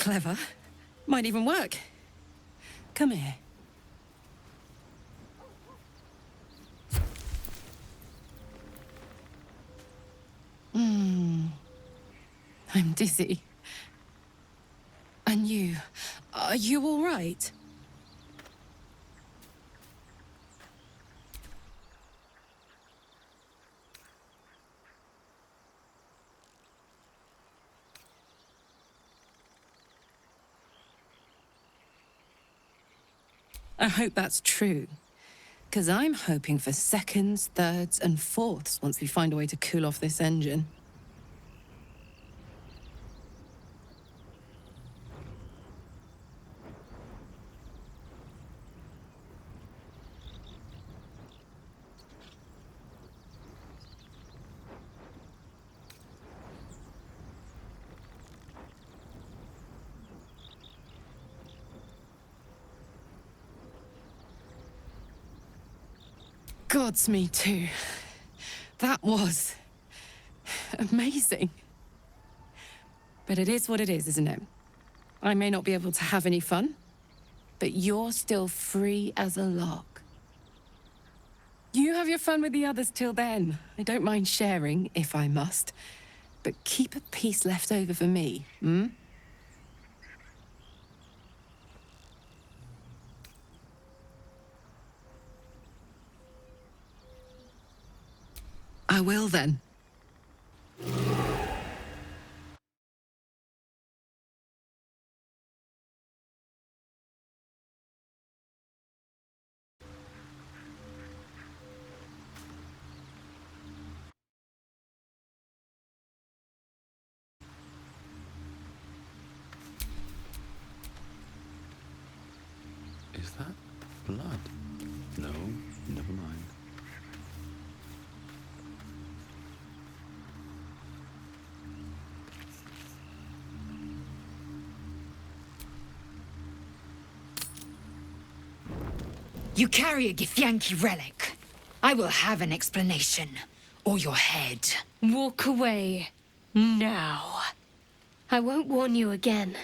clever. Might even work. Come here. I'm dizzy. And you? Are you all right? I hope that's true. Because I'm hoping for seconds, thirds, and fourths once we find a way to cool off this engine. Gods, me too. That was amazing. But it is what it is, isn't it? I may not be able to have any fun, but you're still free as a lark. You have your fun with the others till then. I don't mind sharing, if I must. But keep a piece left over for me, hmm? I will then. Is that blood? No, never mind. You carry a Githyanki relic. I will have an explanation. Or your head. Walk away. Now. I won't warn you again.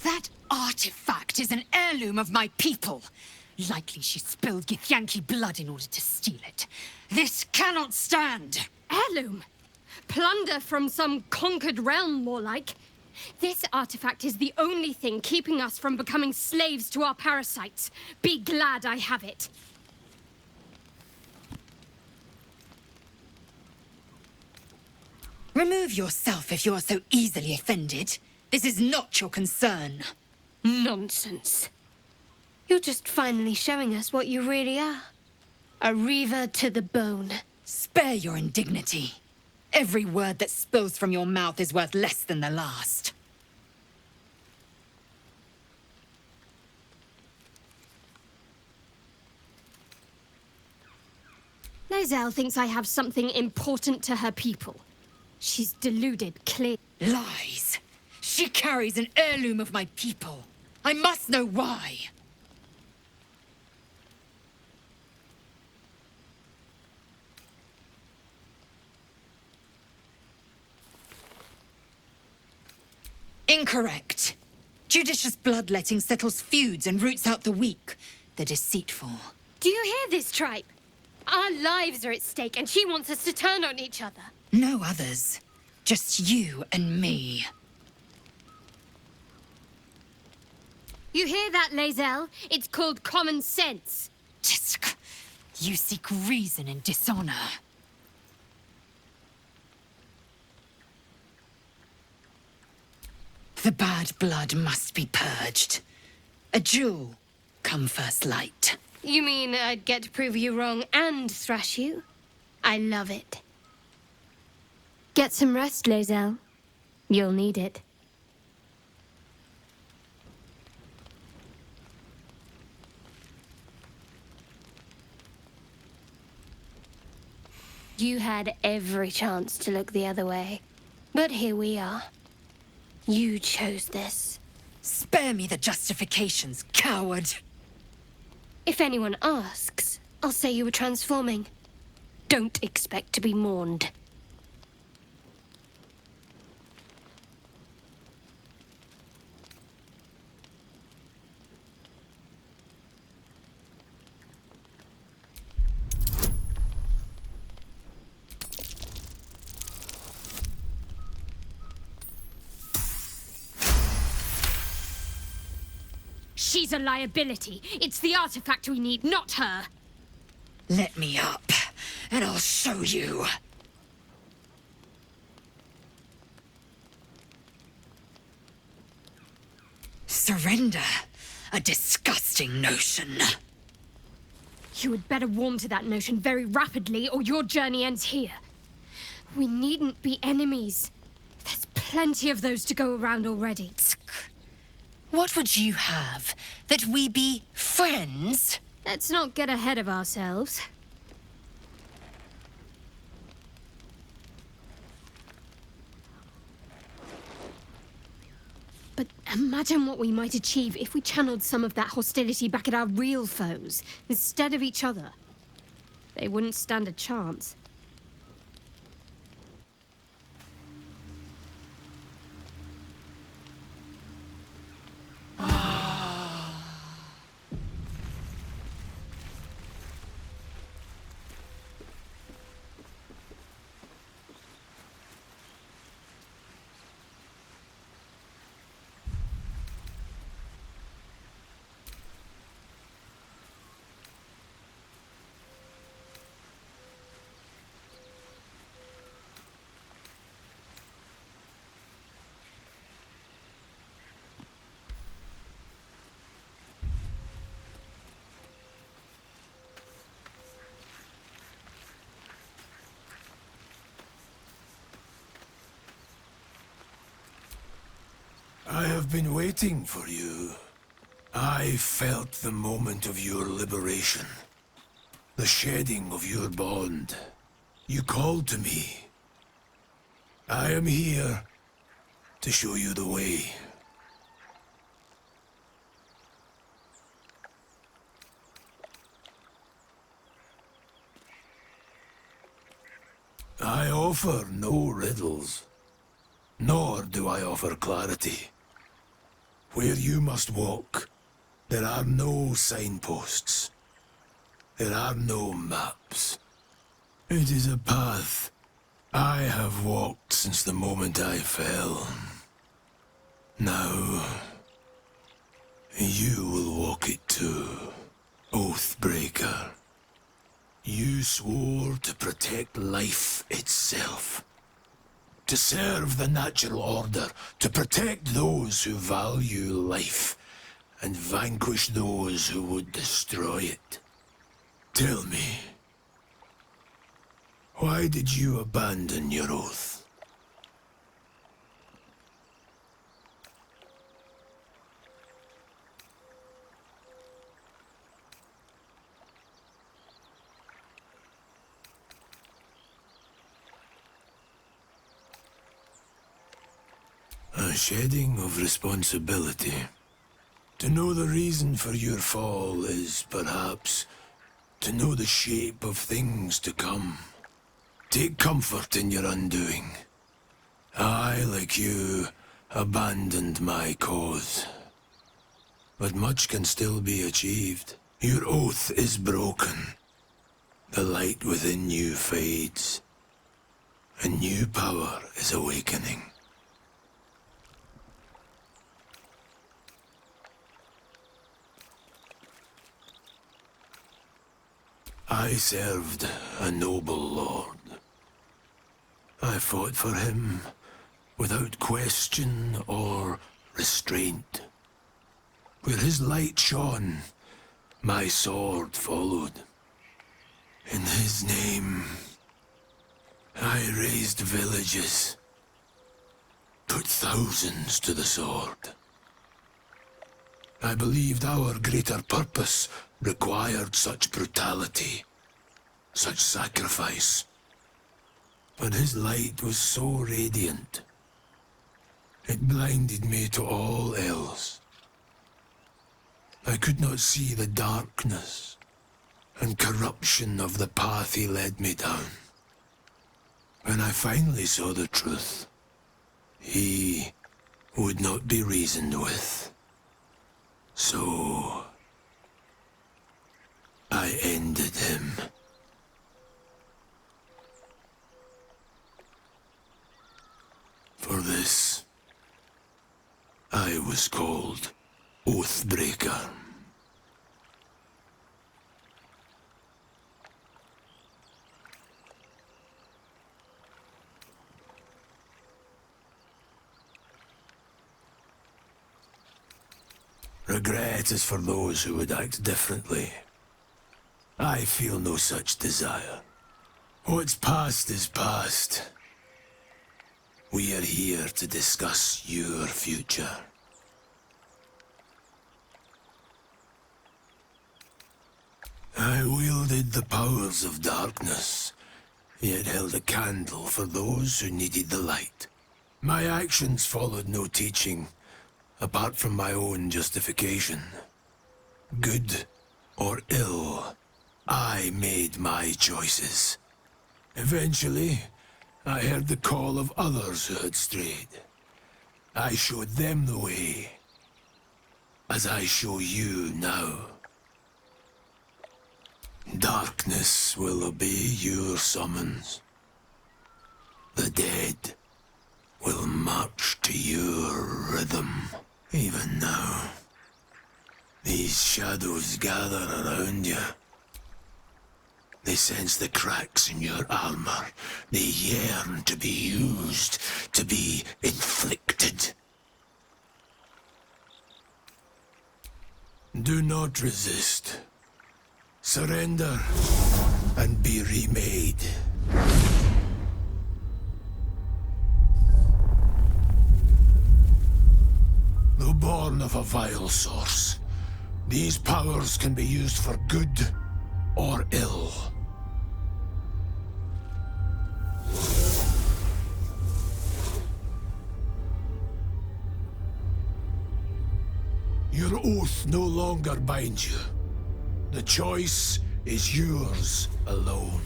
That artifact is an heirloom of my people. Likely she spilled Githyanki blood in order to steal it. This cannot stand! Heirloom? Plunder from some conquered realm, more like. This artifact is the only thing keeping us from becoming slaves to our parasites. Be glad I have it. Remove yourself if you are so easily offended. This is not your concern. Nonsense. You're just finally showing us what you really are. A reaver to the bone. Spare your indignity. Every word that spills from your mouth is worth less than the last. Lae'zel thinks I have something important to her people. She's deluded, clear. Lies. She carries an heirloom of my people. I must know why. Incorrect. Judicious bloodletting settles feuds and roots out the weak, the deceitful. Do you hear this, Tripe? Our lives are at stake, and she wants us to turn on each other. No others. Just you and me. You hear that, Lae'zel? It's called common sense. Tisk. You seek reason in dishonor. The bad blood must be purged. A jewel, come first light. You mean I'd get to prove you wrong and thrash you? I love it. Get some rest, Lae'zel. You'll need it. You had every chance to look the other way. But here we are. You chose this. Spare me the justifications, coward! If anyone asks, I'll say you were transforming. Don't expect to be mourned. She's a liability. It's the artifact we need, not her. Let me up, and I'll show you. Surrender? A disgusting notion. You had better warm to that notion very rapidly, or your journey ends here. We needn't be enemies. There's plenty of those to go around already. What would you have? That we be friends? Let's not get ahead of ourselves. But imagine what we might achieve if we channeled some of that hostility back at our real foes, instead of each other. They wouldn't stand a chance. I have been waiting for you. I felt the moment of your liberation. The shedding of your bond. You called to me. I am here to show you the way. I offer no riddles, nor do I offer clarity. Where you must walk, there are no signposts. There are no maps. It is a path I have walked since the moment I fell. Now, you will walk it too, Oathbreaker. You swore to protect life itself. To serve the natural order, to protect those who value life, and vanquish those who would destroy it. Tell me, why did you abandon your oath? A shedding of responsibility. To know the reason for your fall is, perhaps, to know the shape of things to come. Take comfort in your undoing. I, like you, abandoned my cause. But much can still be achieved. Your oath is broken. The light within you fades. A new power is awakening. I served a noble lord. I fought for him without question or restraint. Where his light shone, my sword followed. In his name, I raised villages, put thousands to the sword. I believed our greater purpose required such brutality, such sacrifice. But his light was so radiant. It blinded me to all else. I could not see the darkness and corruption of the path he led me down. When I finally saw the truth, he would not be reasoned with. So I ended him. For this, I was called Oathbreaker. Regret is for those who would act differently. I feel no such desire. What's past is past. We are here to discuss your future. I wielded the powers of darkness, yet held a candle for those who needed the light. My actions followed no teaching, apart from my own justification. Good or ill, I made my choices. Eventually, I heard the call of others who had strayed. I showed them the way, as I show you now. Darkness will obey your summons. The dead will march to your rhythm. Even now, these shadows gather around you. They sense the cracks in your armor. They yearn to be used, to be inflicted. Do not resist. Surrender and be remade. Though born of a vile source, these powers can be used for good or ill. Your oath no longer binds you. The choice is yours alone.